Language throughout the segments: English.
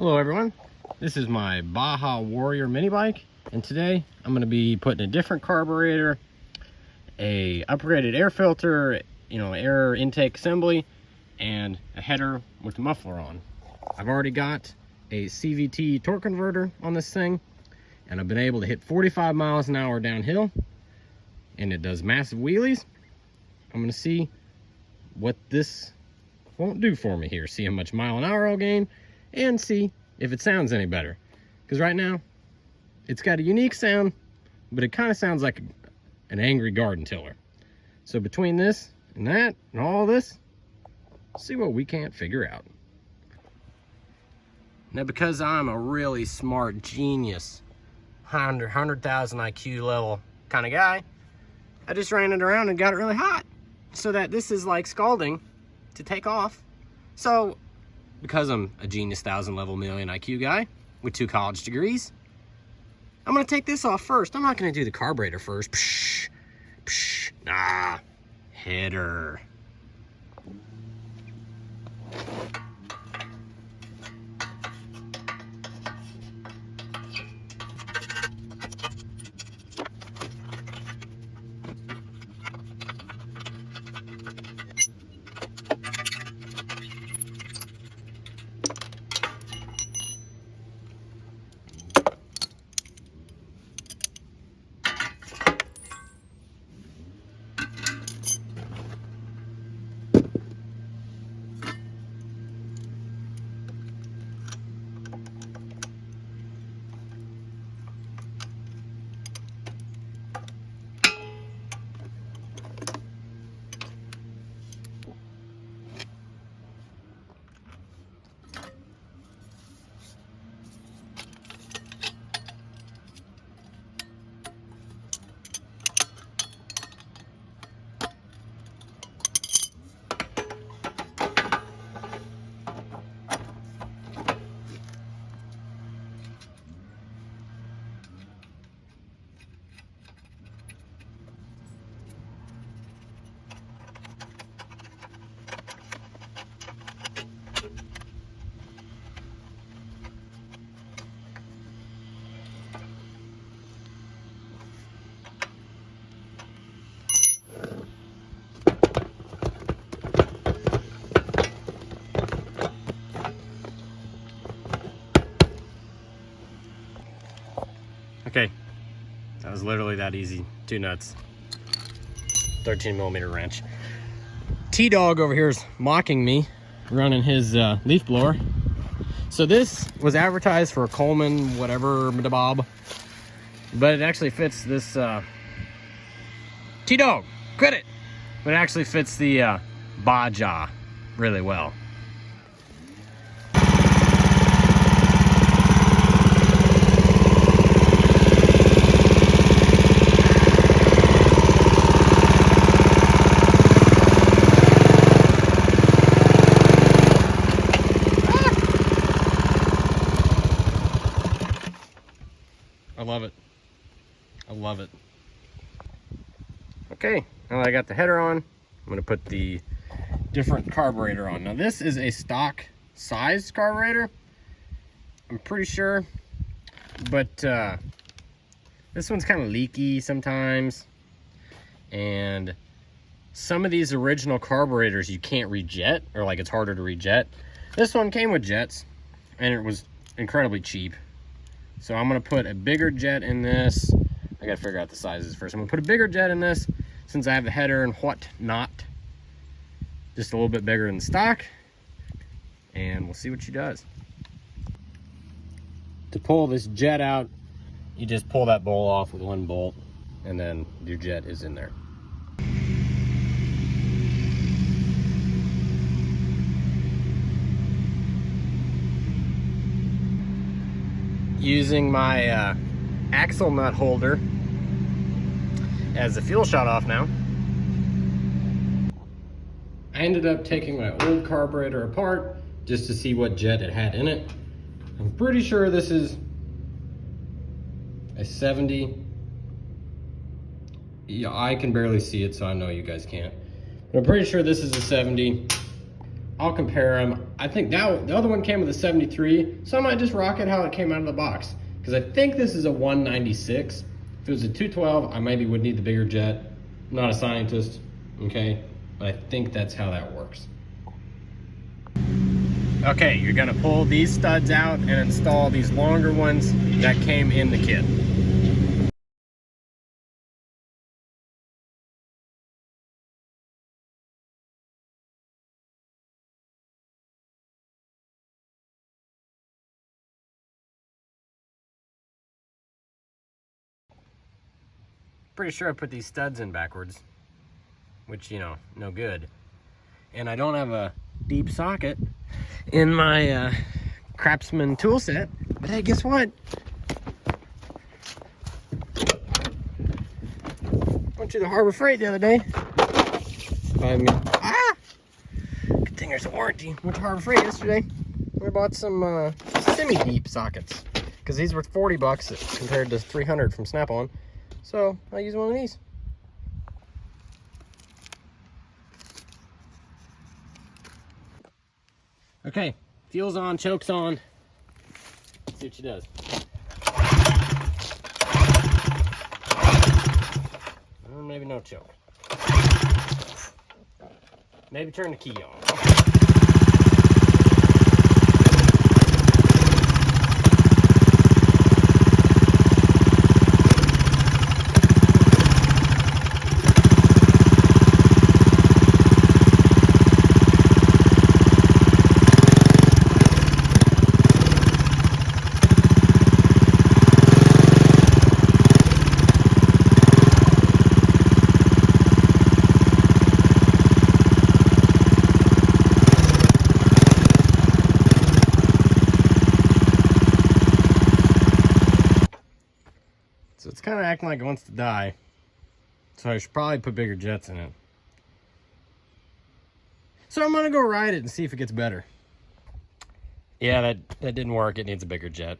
Hello everyone, this is my Baja Warrior mini bike, and today I'm going to be putting a different carburetor, a upgraded air filter, air intake assembly, and a header with a muffler on. I've already got a CVT torque converter on this thing, and I've been able to hit 45 miles an hour downhill, and it does massive wheelies. I'm going to see what this won't do for me here, see how much mile an hour I'll gain, and see if it sounds any better. Because right now, it's got a unique sound, but it kind of sounds like an angry garden tiller. So between this and that and all this, see what we can't figure out. Now, because I'm a really smart genius, 100,000 IQ level kind of guy, I just ran it around and got it really hot so that this is like scalding to take off. So because I'm a genius 1,000 level million IQ guy with 2 college degrees, I'm gonna take this off first. I'm not gonna do the carburetor first. Psh, psh, nah, header. Okay, that was literally that easy. 2 nuts, 13mm wrench. T-Dog over here is mocking me, running his leaf blower. So this was advertised for a Coleman, whatever, bob, but it actually fits this, T-Dog, quit it! But it actually fits the Baja really well. I love it. I love it. Okay, now that I got the header on, I'm going to put the different carburetor on. Now this is a stock size carburetor, I'm pretty sure, but this one's kind of leaky sometimes, and some of these original carburetors you can't rejet, or like it's harder to rejet. This one came with jets, and it was incredibly cheap. So I'm gonna put a bigger jet in this. I gotta figure out the sizes first. I'm gonna put a bigger jet in this since I have the header and whatnot. Just a little bit bigger than stock. And we'll see what she does. To pull this jet out, you just pull that bowl off with 1 bolt, and then your jet is in there. Using my axle nut holder as the fuel shot off now. I ended up taking my old carburetor apart just to see what jet it had in it. I'm pretty sure this is a 70. Yeah, I can barely see it, so I know you guys can't. But I'm pretty sure this is a 70. I'll compare them. I think that the other one came with a 73, so I might just rock it how it came out of the box. Because I think this is a 196. If it was a 212, I maybe would need the bigger jet. I'm not a scientist, okay? But I think that's how that works. Okay, you're gonna pull these studs out and install these longer ones that came in the kit. Pretty sure I put these studs in backwards, which, you know, no good. And I don't have a deep socket in my Craftsman tool set, but hey, guess what? Went to the Harbor Freight the other day. Good thing there's a warranty. Went to Harbor Freight yesterday. We bought some semi-deep sockets because these were 40 bucks compared to 300 from Snap-on. So I use one of these. Okay, fuel's on, choke's on. Let's see what she does. Maybe no choke. Maybe turn the key on. So it's kind of acting like it wants to die. So I should probably put bigger jets in it. So I'm gonna go ride it and see if it gets better. Yeah, that didn't work. It needs a bigger jet.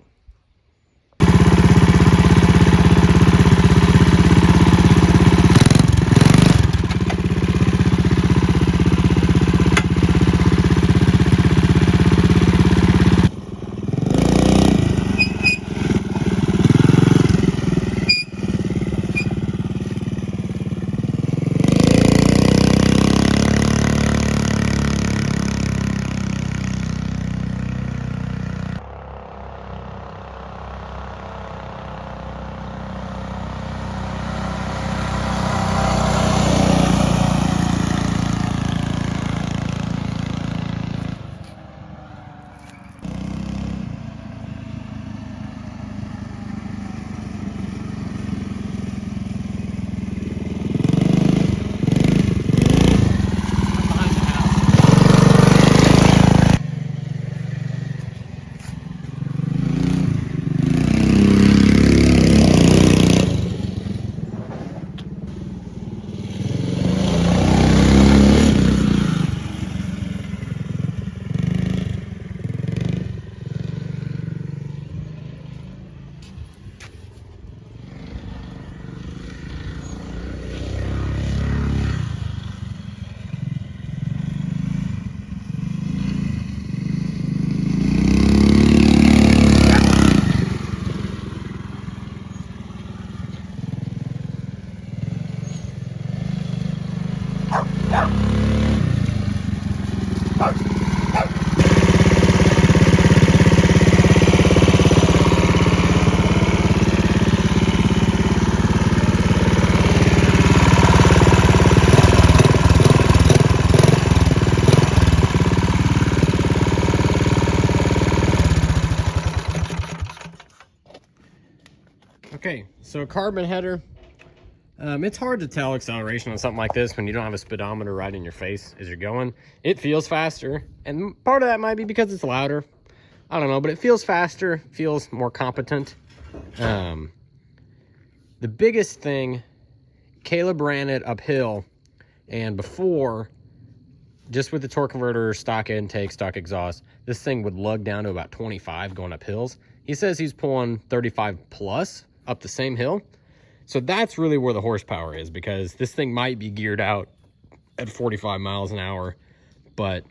Okay, so carbon header. It's hard to tell acceleration on something like this when you don't have a speedometer right in your face as you're going. It feels faster, and part of that might be because it's louder. I don't know, but it feels faster, feels more competent. The biggest thing, Caleb ran it uphill, and before, just with the torque converter, stock intake, stock exhaust, this thing would lug down to about 25 going up hills. He says he's pulling 35 plus up the same hill. So that's really where the horsepower is, because this thing might be geared out at 45 miles an hour, but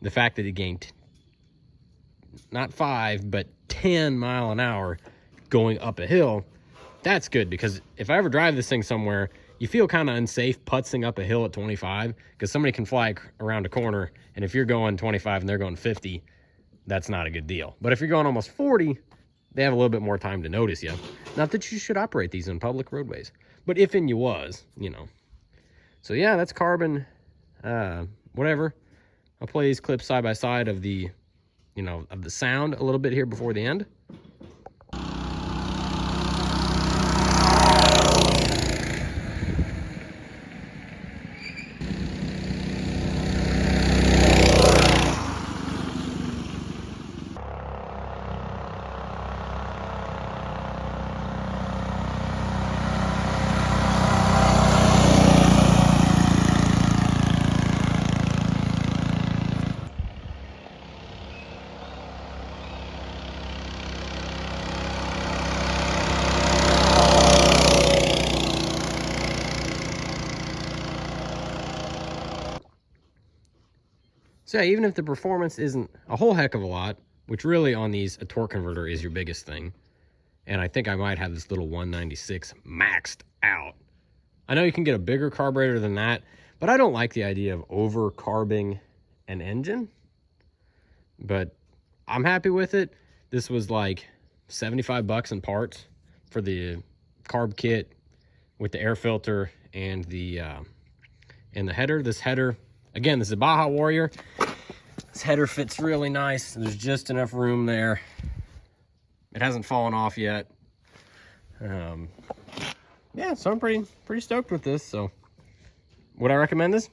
the fact that it gained not 5, but 10 mile an hour going up a hill, that's good, because if I ever drive this thing somewhere, you feel kind of unsafe putzing up a hill at 25, because somebody can fly around a corner, and if you're going 25 and they're going 50, that's not a good deal. But if you're going almost 40, they have a little bit more time to notice you. Not that you should operate these on public roadways, but if and you was, you know. So yeah, that's Carbon, whatever. I'll play these clips side by side of the, you know, of the sound a little bit here before the end. So yeah, even if the performance isn't a whole heck of a lot, which really on these, a torque converter is your biggest thing. And I think I might have this little 196 maxed out. I know you can get a bigger carburetor than that, but I don't like the idea of over-carbing an engine. But I'm happy with it. This was like 75 bucks in parts for the carb kit with the air filter and the header. This header, again, this is a Baja Warrior. This header fits really nice. There's just enough room there. It hasn't fallen off yet. Yeah, so I'm pretty stoked with this. So would I recommend this?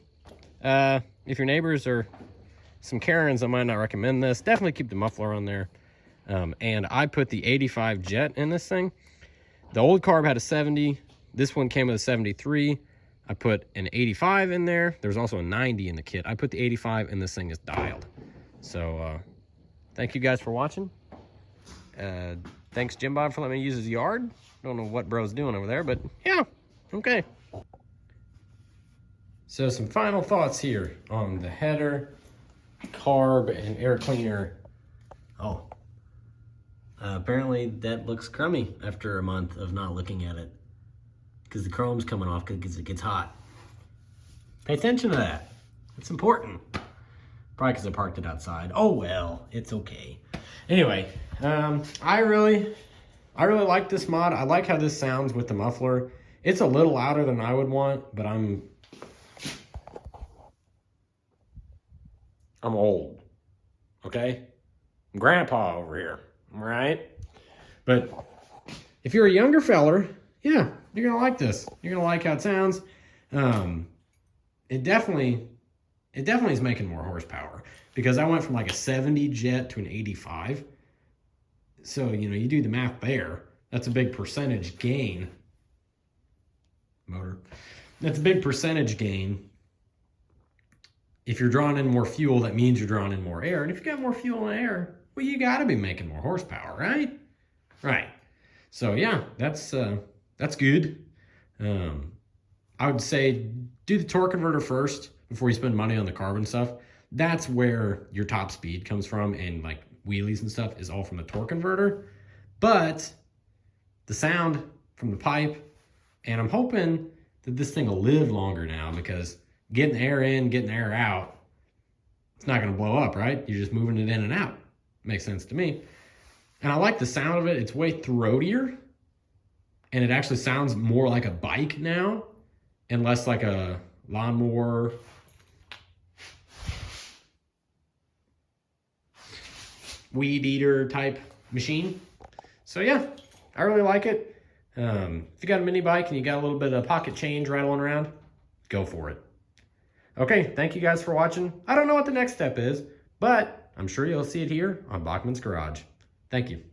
If your neighbors are some Karens, I might not recommend this. Definitely keep the muffler on there. And I put the 85 jet in this thing. The old Carb had a 70. This one came with a 73. I put an 85 in there. There's also a 90 in the kit. I put the 85 and this thing is dialed. So thank you guys for watching. Thanks Jim Bob for letting me use his yard. Don't know what bro's doing over there, but yeah, okay. So some final thoughts here on the header, carb, and air cleaner. Oh, apparently that looks crummy after a month of not looking at it, because the chrome's coming off because it gets hot. Pay attention to that. It's important. Probably because I parked it outside. Oh well, it's okay. Anyway, I really like this mod. I like how this sounds with the muffler. It's a little louder than I would want, but I'm old, okay? I'm grandpa over here, all right? But if you're a younger feller, yeah, you're gonna like this. You're gonna like how it sounds. It definitely is making more horsepower, because I went from like a 70 jet to an 85. So, you know, you do the math there. That's a big percentage gain. Motor. That's a big percentage gain. If you're drawing in more fuel, that means you're drawing in more air. And if you got more fuel and air, well, you got to be making more horsepower, right? Right. So yeah, that's good. I would say do the torque converter first before you spend money on the carbon stuff. That's where your top speed comes from, and like wheelies and stuff is all from the torque converter. But the sound from the pipe, and I'm hoping that this thing will live longer now, because getting the air in, getting the air out, it's not going to blow up, right? You're just moving it in and out. Makes sense to me. And I like the sound of it. It's way throatier, and it actually sounds more like a bike now and less like a lawnmower. Weed eater type machine. So yeah, I really like it. If you got a mini bike and you got a little bit of pocket change rattling around, go for it. Okay, thank you guys for watching. I don't know what the next step is, but I'm sure you'll see it here on Bachman's Garage. Thank you.